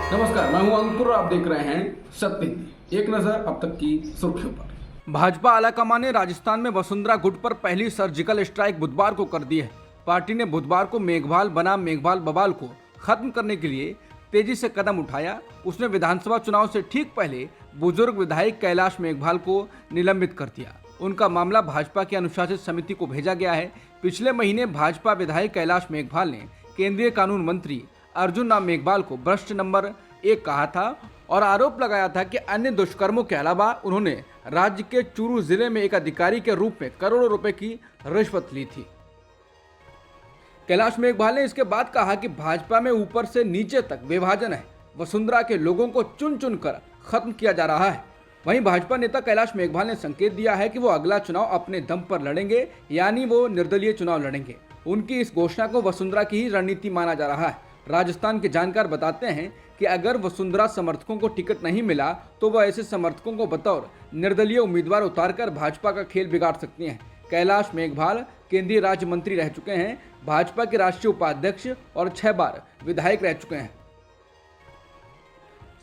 नमस्कार, मैं हूं अंकुर। आप देख रहे हैं सत्य न्यूज़। एक नजर अब तक की सुर्खियों पर। भाजपा आलाकमान ने राजस्थान में वसुंधरा गुट पर पहली सर्जिकल स्ट्राइक बुधवार को कर दी है। पार्टी ने बुधवार को मेघवाल बनाम मेघवाल बवाल को खत्म करने के लिए तेजी से कदम उठाया। उसने विधानसभा चुनाव से ठीक पहले बुजुर्ग विधायक कैलाश मेघवाल को निलंबित कर दिया। उनका मामला भाजपा की अनुशासित समिति को भेजा गया है। पिछले महीने भाजपा विधायक कैलाश मेघवाल ने केंद्रीय कानून मंत्री अर्जुन राम मेघवाल को भ्रष्ट नंबर 1 कहा था और आरोप लगाया था कि अन्य दुष्कर्मों के अलावा उन्होंने राज्य के चूरू जिले में एक अधिकारी के रूप में करोड़ों रुपए की रिश्वत ली थी। कैलाश मेघवाल ने इसके बाद कहा कि भाजपा में ऊपर से नीचे तक विभाजन है। वसुंधरा के लोगों को चुन चुन कर खत्म किया जा रहा है। वहीं भाजपा नेता कैलाश मेघवाल ने संकेत दिया है कि वो अगला चुनाव अपने दम पर लड़ेंगे, यानी वो निर्दलीय चुनाव लड़ेंगे। उनकी इस घोषणा को वसुंधरा की ही रणनीति माना जा रहा है। राजस्थान के जानकार बताते हैं कि अगर वसुंधरा समर्थकों को टिकट नहीं मिला तो वह ऐसे समर्थकों को बतौर निर्दलीय उम्मीदवार उतारकर भाजपा का खेल बिगाड़ सकती हैं। कैलाश मेघवाल केंद्रीय राज्य मंत्री रह चुके हैं, भाजपा के राष्ट्रीय उपाध्यक्ष और 6 बार विधायक रह चुके हैं।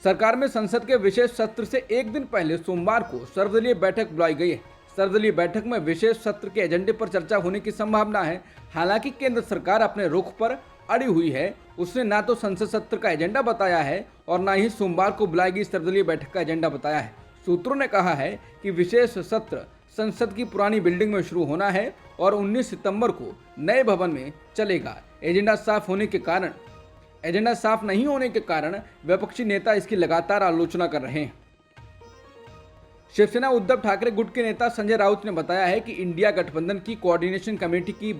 सरकार में संसद के विशेष सत्र से एक दिन पहले सोमवार को सर्वदलीय बैठक बुलाई गई है। सर्वदलीय बैठक में विशेष सत्र के एजेंडे पर चर्चा होने की संभावना है। हालांकि केंद्र सरकार अपने रुख पर अड़ी हुई है। उसने ना तो संसद सत्र का एजेंडा बताया है और ना ही सोमवार को बुलाई गई सर्वदलीय बैठक का एजेंडा बताया है। सूत्रों ने कहा है कि विशेष सत्र संसद की पुरानी बिल्डिंग में शुरू होना है और 19 सितंबर को नए भवन में चलेगा। एजेंडा साफ नहीं होने के कारण विपक्षी नेता इसकी लगातार आलोचना कर रहे हैं। शिवसेना उद्धव ठाकरे गुट के नेता संजय राउत ने बताया है कि इंडिया गठबंधन की कोऑर्डिनेशन कमेटी की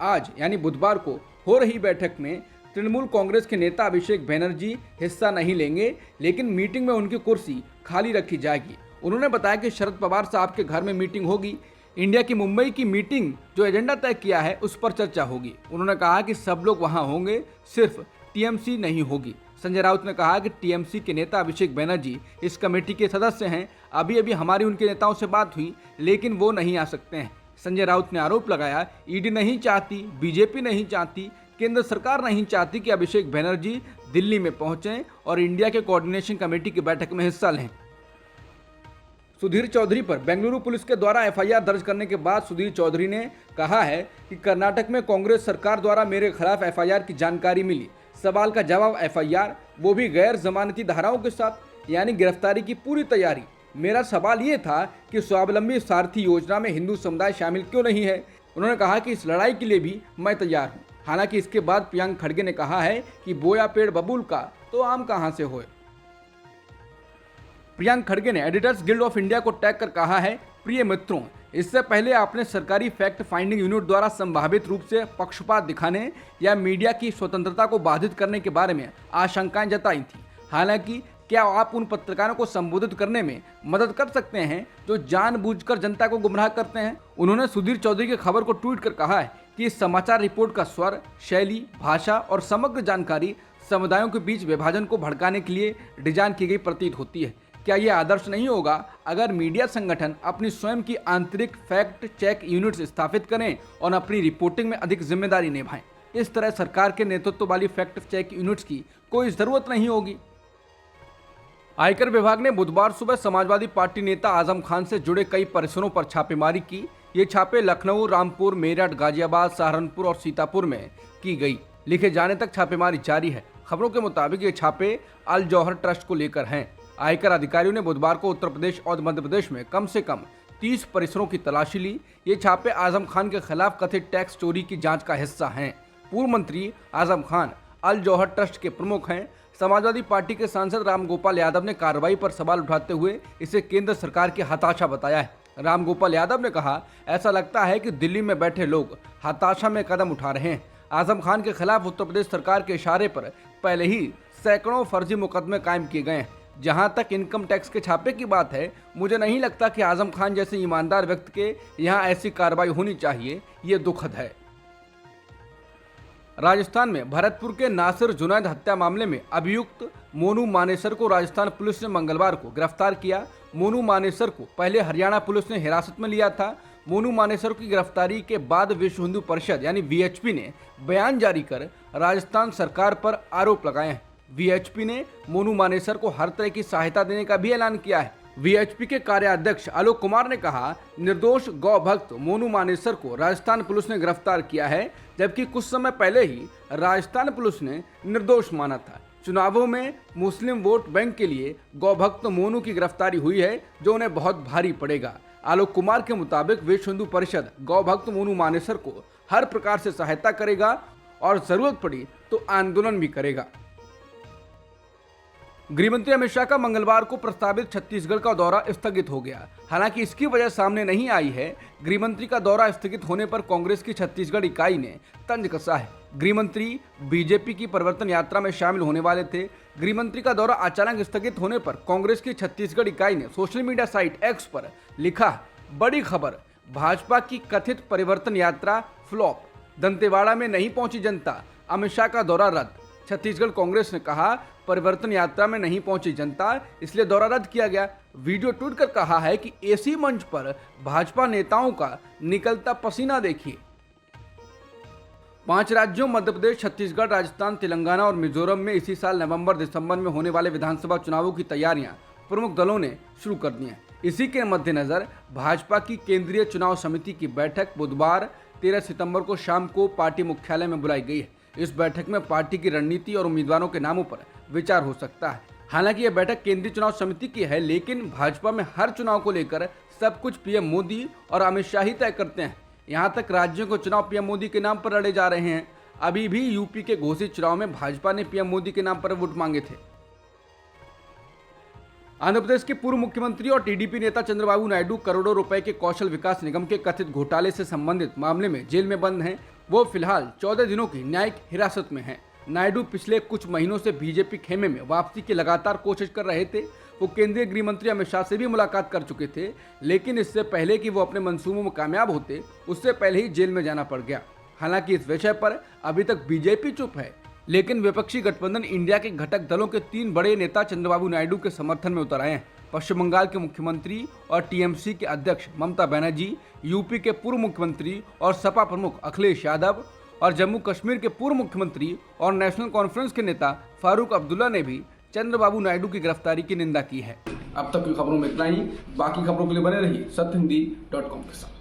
आज यानी बुधवार को हो रही बैठक में तृणमूल कांग्रेस के नेता अभिषेक बनर्जी हिस्सा नहीं लेंगे, लेकिन मीटिंग में उनकी कुर्सी खाली रखी जाएगी। उन्होंने बताया कि शरद पवार साहब के घर में मीटिंग होगी। इंडिया की मुंबई की मीटिंग जो एजेंडा तय किया है उस पर चर्चा होगी। उन्होंने कहा कि सब लोग वहां होंगे, सिर्फ टीएमसी नहीं होगी। संजय राउत ने कहा कि टीएमसी के नेता अभिषेक बनर्जी इस कमेटी के सदस्य हैं। अभी हमारी उनके नेताओं से बात हुई, लेकिन वो नहीं आ सकते हैं। संजय राउत ने आरोप लगाया, ईडी नहीं चाहती, बीजेपी नहीं चाहती, केंद्र सरकार नहीं चाहती कि अभिषेक बनर्जी दिल्ली में पहुंचें और इंडिया के कोऑर्डिनेशन कमेटी की बैठक में हिस्सा लें। सुधीर चौधरी पर बेंगलुरु पुलिस के द्वारा एफआईआर दर्ज करने के बाद सुधीर चौधरी ने कहा है कि कर्नाटक में कांग्रेस सरकार द्वारा मेरे खिलाफ एफआईआर की जानकारी मिली। सवाल का जवाब एफआईआर, वो भी गैर जमानती धाराओं के साथ, यानी गिरफ्तारी की पूरी तैयारी। मेरा सवाल ये था कि स्वावलंबी सारथी योजना में हिंदू समुदाय शामिल क्यों नहीं है। उन्होंने कहा कि इस लड़ाई के लिए भी मैं तैयार हूँ। हालांकि इसके बाद प्रियंक खड़गे ने कहा है कि बोया पेड़ बबूल का तो आम कहां से होए। प्रियंक खड़गे ने एडिटर्स गिल्ड ऑफ इंडिया को टैग कर कहा है, प्रिय मित्रों, इससे पहले आपने सरकारी फैक्ट फाइंडिंग यूनिट द्वारा संभावित रूप से पक्षपात दिखाने या मीडिया की स्वतंत्रता को बाधित करने के बारे में आशंकाएं जताई थी। हालांकि क्या आप उन पत्रकारों को संबोधित करने में मदद कर सकते हैं जो जानबूझकर जनता को गुमराह करते हैं। उन्होंने सुधीर चौधरी की खबर को ट्वीट कर कहा है कि इस समाचार रिपोर्ट का स्वर, शैली, भाषा और समग्र जानकारी समुदायों के बीच विभाजन को भड़काने के लिए डिजाइन की गई प्रतीत होती है। क्या यह आदर्श नहीं होगा अगर मीडिया संगठन अपनी स्वयं की आंतरिक फैक्ट चेक यूनिट्स स्थापित करें और अपनी रिपोर्टिंग में अधिक जिम्मेदारी निभाएं। इस तरह सरकार के नेतृत्व वाली फैक्ट चेक यूनिट्स की कोई जरूरत नहीं होगी। आयकर विभाग ने बुधवार सुबह समाजवादी पार्टी नेता आजम खान से जुड़े कई परिसरों पर छापेमारी की। ये छापे लखनऊ, रामपुर, मेरठ, गाजियाबाद, सहारनपुर और सीतापुर में की गई। लिखे जाने तक छापेमारी जारी है। खबरों के मुताबिक ये छापे अल जौहर ट्रस्ट को लेकर हैं। आयकर अधिकारियों ने बुधवार को उत्तर प्रदेश और मध्य प्रदेश में कम से कम 30 परिसरों की तलाशी ली। ये छापे आजम खान के खिलाफ कथित टैक्स चोरी की जांच का हिस्सा हैं। पूर्व मंत्री आजम खान अल जौहर ट्रस्ट के प्रमुख हैं। समाजवादी पार्टी के सांसद रामगोपाल यादव ने कार्रवाई पर सवाल उठाते हुए इसे केंद्र सरकार की हताशा बताया है। रामगोपाल यादव ने कहा, ऐसा लगता है कि दिल्ली में बैठे लोग हताशा में कदम उठा रहे हैं। आजम खान के खिलाफ उत्तर प्रदेश सरकार के इशारे पर पहले ही सैकड़ों फर्जी मुकदमे कायम किए गए हैं। जहां तक इनकम टैक्स के छापे की बात है, मुझे नहीं लगता कि आजम खान जैसे ईमानदार व्यक्ति के यहाँ ऐसी कार्रवाई होनी चाहिए। ये दुखद है। राजस्थान में भरतपुर के नासिर जुनैद हत्या मामले में अभियुक्त मोनू मानेसर को राजस्थान पुलिस ने मंगलवार को गिरफ्तार किया। मोनू मानेसर को पहले हरियाणा पुलिस ने हिरासत में लिया था। मोनू मानेसर की गिरफ्तारी के बाद विश्व हिंदू परिषद यानी वीएचपी ने बयान जारी कर राजस्थान सरकार पर आरोप लगाए हैं। वीएचपी ने मोनू मानेसर को हर तरह की सहायता देने का भी ऐलान किया है। वीएचपी के कार्याध्यक्ष आलोक कुमार ने कहा, निर्दोष गौ भक्त मोनू मानेसर को राजस्थान पुलिस ने गिरफ्तार किया है, जबकि कुछ समय पहले ही राजस्थान पुलिस ने निर्दोष माना था। चुनावों में मुस्लिम वोट बैंक के लिए गौ भक्त मोनू की गिरफ्तारी हुई है, जो उन्हें बहुत भारी पड़ेगा। आलोक कुमार के मुताबिक विश्व हिंदू परिषद गौ भक्त मोनू मानेसर को हर प्रकार से सहायता करेगा और जरूरत पड़ी तो आंदोलन भी करेगा। गृहमंत्री अमित शाह का मंगलवार को प्रस्तावित छत्तीसगढ़ का दौरा स्थगित हो गया। हालांकि इसकी वजह सामने नहीं आई है। गृहमंत्री का दौरा स्थगित होने पर कांग्रेस की छत्तीसगढ़ इकाई ने तंज कसा है। गृहमंत्री बीजेपी की परिवर्तन यात्रा में शामिल होने वाले थे। गृहमंत्री का दौरा अचानक स्थगित होने पर कांग्रेस की छत्तीसगढ़ इकाई ने सोशल मीडिया साइट एक्स पर लिखा, बड़ी खबर, भाजपा की कथित परिवर्तन यात्रा फ्लॉप, दंतेवाड़ा में नहीं पहुंची जनता, अमित शाह का दौरा रद्द। छत्तीसगढ़ कांग्रेस ने कहा, परिवर्तन यात्रा में नहीं पहुंची जनता, इसलिए दौरा रद्द किया गया। वीडियो ट्वीट कर कहा है कि एसी मंच पर भाजपा नेताओं का निकलता पसीना देखिए। 5 राज्यों मध्य प्रदेश, छत्तीसगढ़, राजस्थान, तेलंगाना और मिजोरम में इसी साल नवंबर-दिसंबर में होने वाले विधानसभा चुनावों की तैयारियां प्रमुख दलों ने शुरू कर दी हैं। इसी के मद्देनजर भाजपा की केंद्रीय चुनाव समिति की बैठक बुधवार 13 सितंबर को शाम को पार्टी मुख्यालय में बुलाई गई है। इस बैठक में पार्टी की रणनीति और उम्मीदवारों के नामों पर विचार हो सकता है। हालांकि यह बैठक केंद्रीय चुनाव समिति की है, लेकिन भाजपा में हर चुनाव को लेकर सब कुछ पीएम मोदी और अमित शाह ही तय करते हैं। यहां तक राज्यों को चुनाव पीएम मोदी के नाम पर लड़े जा रहे हैं। अभी भी यूपी के घोषित चुनाव में भाजपा ने पीएम मोदी के नाम पर वोट मांगे थे। आंध्र प्रदेश के पूर्व मुख्यमंत्री और टीडीपी नेता चंद्रबाबू नायडू करोड़ों रुपए के कौशल विकास निगम के कथित घोटाले से संबंधित मामले में जेल में बंद हैं। वो फिलहाल 14 दिनों की न्यायिक हिरासत में हैं। नायडू पिछले कुछ महीनों से बीजेपी खेमे में वापसी की लगातार कोशिश कर रहे थे। वो केंद्रीय गृह मंत्री अमित शाह से भी मुलाकात कर चुके थे, लेकिन इससे पहले कि वो अपने मंसूबों में कामयाब होते, उससे पहले ही जेल में जाना पड़ गया। हालांकि इस विषय पर अभी तक बीजेपी चुप है, लेकिन विपक्षी गठबंधन इंडिया के घटक दलों के 3 बड़े नेता चंद्रबाबू नायडू के समर्थन में उतर आए हैं। पश्चिम बंगाल के मुख्यमंत्री और टीएमसी के अध्यक्ष ममता बनर्जी, यूपी के पूर्व मुख्यमंत्री और सपा प्रमुख अखिलेश यादव और जम्मू कश्मीर के पूर्व मुख्यमंत्री और नेशनल कॉन्फ्रेंस के नेता फारूक अब्दुल्ला ने भी चंद्रबाबू नायडू की गिरफ्तारी की निंदा की है। अब तक की खबरों में इतना ही। बाकी खबरों के लिए बने रहिए सत्यहिंदी.com के साथ।